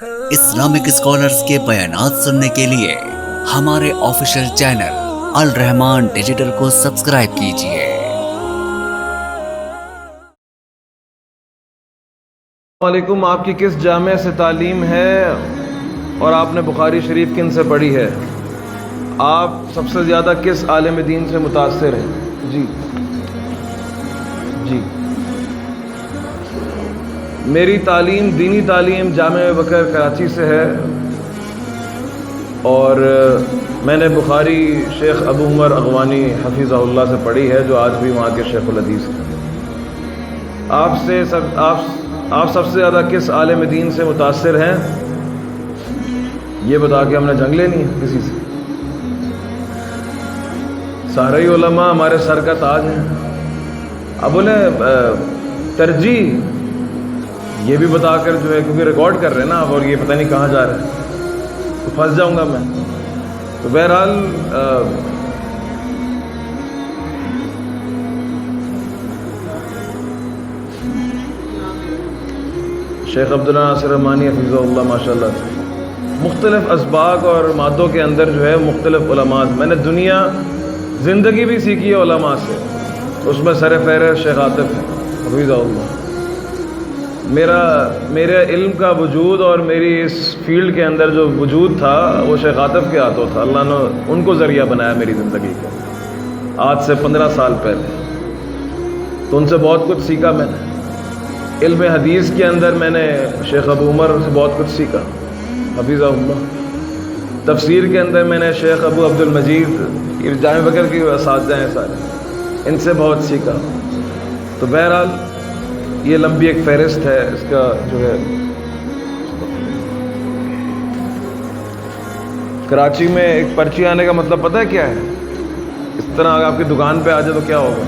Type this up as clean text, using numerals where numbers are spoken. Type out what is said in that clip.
Islamic scholars کے بیانات سننے کے لیے ہمارے آفیشیل چینل الرحمان ڈیجیٹل کو سبسکرائب کیجیے۔ السلام علیکم، آپ کی کس جامعہ سے تعلیم ہے اور آپ نے بخاری شریف کن سے پڑھی ہے؟ آپ سب سے زیادہ کس عالم دین سے متاثر ہیں؟ جی میری تعلیم دینی تعلیم جامعہ بکر کراچی سے ہے، اور میں نے بخاری شیخ ابو عمر اغوانی حفظہ اللہ سے پڑھی ہے، جو آج بھی وہاں کے شیخ الحدیث ہیں۔ آپ سب سے زیادہ کس عالم دین سے متاثر ہیں؟ یہ بتا کے ہم نے جنگ لینی ہے کسی سے؟ سارے علماء ہمارے سر کا تاج ہیں۔ اب بولے ترجیح یہ بھی بتا کر جو ہے، کیونکہ ریکارڈ کر رہے ہیں نا آپ، اور یہ پتہ نہیں کہاں جا رہے ہیں، تو پھنس جاؤں گا میں۔ تو بہرحال شیخ عبداللہ ناصر رحمانی حفظہ اللہ ماشاءاللہ سے مختلف اسباق اور مادوں کے اندر جو ہے مختلف علماء، میں نے دنیا زندگی بھی سیکھی ہے علماء سے، اس میں سر فہرست شیخ عاطف حفظہ اللہ۔ میرے علم کا وجود اور میری اس فیلڈ کے اندر جو وجود تھا وہ شیخ عاطف کے ہاتھوں تھا، اللہ نے ان کو ذریعہ بنایا میری زندگی کا، آج سے 15 سال پہلے۔ تو ان سے بہت کچھ سیکھا میں نے۔ علم حدیث کے اندر میں نے شیخ ابو عمر سے بہت کچھ سیکھا حفظہ اللہ۔ تفسیر کے اندر میں نے شیخ ابو عبد المجید، یہ جامع بکر کے اساتذہ ہیں سارے، ان سے بہت سیکھا۔ تو بہرحال یہ لمبی ایک فہرست ہے اس کا جو ہے۔ کراچی میں ایک پرچی آنے کا مطلب پتہ ہے کیا ہے؟ اس طرح اگر آپ کی دکان پہ آ جائے تو کیا ہوگا؟